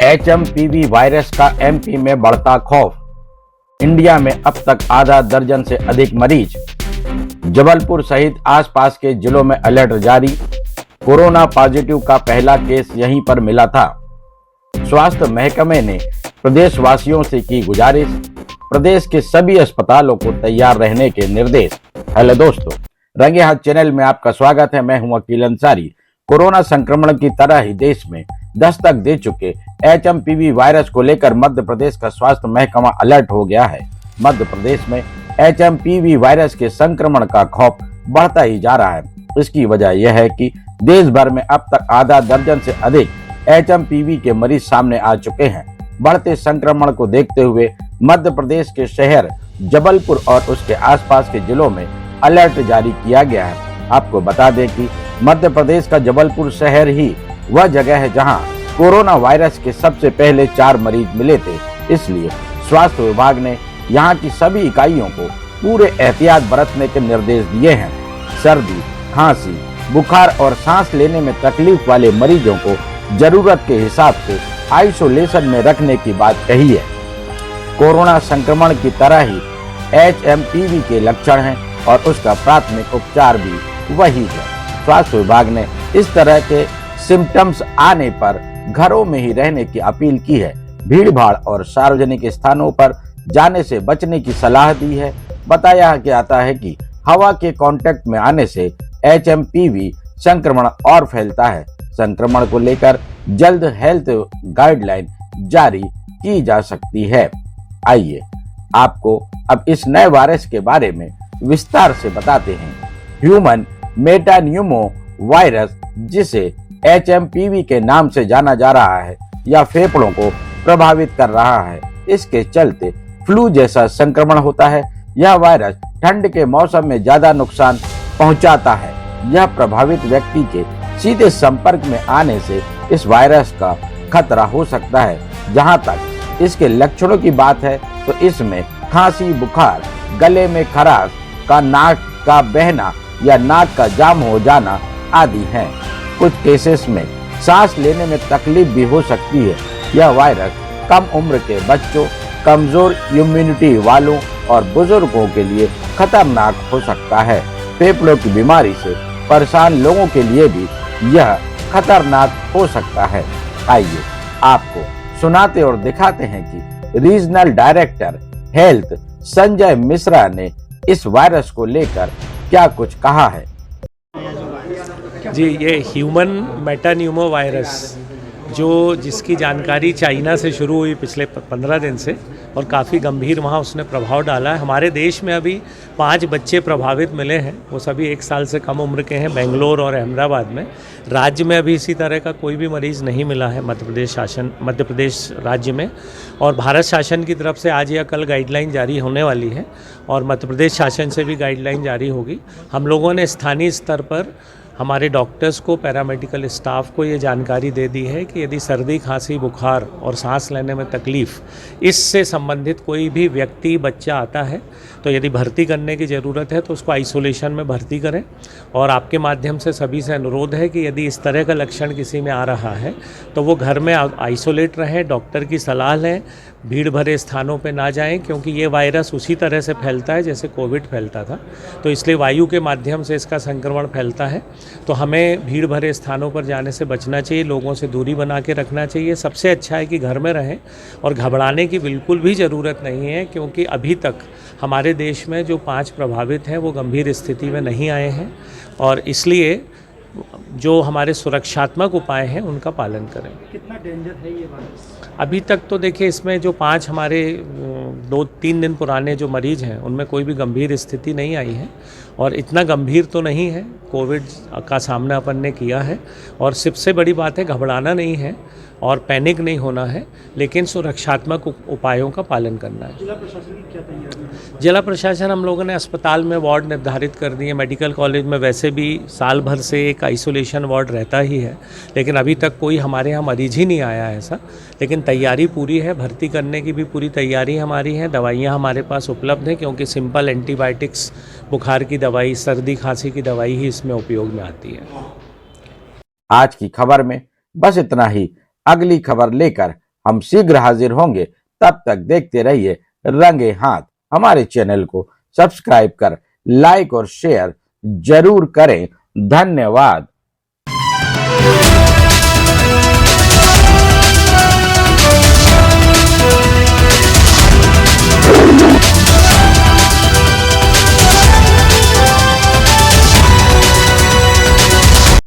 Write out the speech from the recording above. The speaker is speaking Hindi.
HMPV वायरस का एमपी में बढ़ता खौफ। इंडिया में अब तक आधा दर्जन से अधिक मरीज। जबलपुर सहित आसपास के जिलों में अलर्ट जारी। कोरोना पॉजिटिव का पहला केस यहीं पर मिला था। स्वास्थ्य महकमे ने प्रदेशवासियों से की गुजारिश। प्रदेश के सभी अस्पतालों को तैयार रहने के निर्देश। हेलो दोस्तों, रंगे हाथ चैनल में आपका स्वागत है। मैं हूं अकील अंसारी। कोरोना संक्रमण की तरह ही देश में दस्तक दे चुके HMPV वायरस को लेकर मध्य प्रदेश का स्वास्थ्य महकमा अलर्ट हो गया है। मध्य प्रदेश में HMPV वायरस के संक्रमण का खौफ बढ़ता ही जा रहा है। इसकी वजह यह है कि देश भर में अब तक आधा दर्जन से अधिक HMPV के मरीज सामने आ चुके हैं। बढ़ते संक्रमण को देखते हुए मध्य प्रदेश के शहर जबलपुर और उसके आसपास के जिलों में अलर्ट जारी किया गया है। आपको बता दें कि मध्य प्रदेश का जबलपुर शहर ही वह जगह है जहां कोरोना वायरस के सबसे पहले 4 मरीज मिले थे। इसलिए स्वास्थ्य विभाग ने यहां की सभी इकाइयों को पूरे एहतियात बरतने के निर्देश दिए हैं। सर्दी, खांसी, बुखार और सांस लेने में तकलीफ वाले मरीजों को जरूरत के हिसाब से आइसोलेशन में रखने की बात कही है। कोरोना संक्रमण की तरह ही HMPV के लक्षण हैं और उसका प्राथमिक उपचार भी वही है। स्वास्थ्य विभाग ने इस तरह के सिम्टम्स आने पर घरों में ही रहने की अपील की है। भीड़ भाड़ और सार्वजनिक स्थानों पर जाने से बचने की सलाह दी है। बताया जाता है कि हवा के कांटेक्ट में आने से HMPV संक्रमण और फैलता है। संक्रमण को लेकर जल्द हेल्थ गाइडलाइन जारी की जा सकती है। आइए आपको अब इस नए वायरस के बारे में विस्तार से बताते हैं। ह्यूमन मेटान्यूमो वायरस, जिसे HMPV के नाम से जाना जा रहा है, यह फेफड़ों को प्रभावित कर रहा है। इसके चलते फ्लू जैसा संक्रमण होता है। यह वायरस ठंड के मौसम में ज्यादा नुकसान पहुंचाता है। यह प्रभावित व्यक्ति के सीधे संपर्क में आने से इस वायरस का खतरा हो सकता है। जहां तक इसके लक्षणों की बात है तो इसमें खांसी, बुखार, गले में खराश का, नाक का बहना या नाक का जाम हो जाना आदि हैं। कुछ केसेस में सांस लेने में तकलीफ भी हो सकती है। यह वायरस कम उम्र के बच्चों, कमजोर इम्यूनिटी वालों और बुजुर्गों के लिए खतरनाक हो सकता है। फेफड़ों की बीमारी से परेशान लोगों के लिए भी यह खतरनाक हो सकता है। आइए आपको सुनाते और दिखाते हैं कि regional director health Sanjay Mishra ने इस वायरस को लेकर क्या कुछ कहा है। जी, ये ह्यूमन मेटान्यूमो वायरस जिसकी जानकारी चाइना से शुरू हुई पिछले 15 दिन से और काफ़ी गंभीर वहाँ उसने प्रभाव डाला है। हमारे देश में अभी 5 बच्चे प्रभावित मिले हैं। वो सभी 1 साल से कम उम्र के हैं, बेंगलोर और अहमदाबाद में। राज्य में अभी इसी तरह का कोई भी मरीज़ नहीं मिला है मध्य प्रदेश राज्य में। और भारत शासन की तरफ से आज या कल गाइडलाइन जारी होने वाली है और मध्य प्रदेश शासन से भी गाइडलाइन जारी होगी। हम लोगों ने स्थानीय स्तर पर हमारे डॉक्टर्स को, पैरामेडिकल स्टाफ को ये जानकारी दे दी है कि यदि सर्दी, खांसी, बुखार और सांस लेने में तकलीफ़, इससे संबंधित कोई भी व्यक्ति, बच्चा आता है तो यदि भर्ती करने की ज़रूरत है तो उसको आइसोलेशन में भर्ती करें। और आपके माध्यम से सभी से अनुरोध है कि यदि इस तरह का लक्षण किसी में आ रहा है तो वो घर में आइसोलेट रहें, डॉक्टर की सलाह लें, भीड़ भरे स्थानों पे ना जाएं, क्योंकि ये वायरस उसी तरह से फैलता है जैसे कोविड फैलता था। तो इसलिए वायु के माध्यम से इसका संक्रमण फैलता है। तो हमें भीड़ भरे स्थानों पर जाने से बचना चाहिए, लोगों से दूरी बना के रखना चाहिए। सबसे अच्छा है कि घर में रहें और घबराने की बिल्कुल भी ज़रूरत नहीं है, क्योंकि अभी तक हमारे देश में जो 5 प्रभावित हैं वो गंभीर स्थिति में नहीं आए हैं। और इसलिए जो हमारे सुरक्षात्मक उपाय हैं उनका पालन करें। कितना डेंजर है ये वायरस? अभी तक तो देखिए, इसमें जो 5 हमारे 2-3 दिन पुराने जो मरीज हैं उनमें कोई भी गंभीर स्थिति नहीं आई है और इतना गंभीर तो नहीं है। कोविड का सामना अपन ने किया है और सबसे बड़ी बात है घबराना नहीं है और पैनिक नहीं होना है, लेकिन सुरक्षात्मक उपायों का पालन करना है। जिला प्रशासन की क्या तैयारी है? जिला प्रशासन, हम लोगों ने अस्पताल में वार्ड निर्धारित कर दिए। मेडिकल कॉलेज में वैसे भी साल भर से एक आइसोलेशन वार्ड रहता ही है, लेकिन अभी तक कोई हमारे यहाँ मरीज ही नहीं आया ऐसा। लेकिन तैयारी पूरी है, भर्ती करने की भी पूरी तैयारी हमारी है। दवाइयाँ हमारे पास उपलब्ध हैं, क्योंकि सिंपल एंटीबायोटिक्स, बुखार की दवाई, सर्दी खांसी की दवाई ही इसमें उपयोग में आती है। आज की खबर में बस इतना ही। अगली खबर लेकर हम शीघ्र हाजिर होंगे। तब तक देखते रहिए रंगे हाथ। हमारे चैनल को सब्सक्राइब कर लाइक और शेयर जरूर करें। धन्यवाद।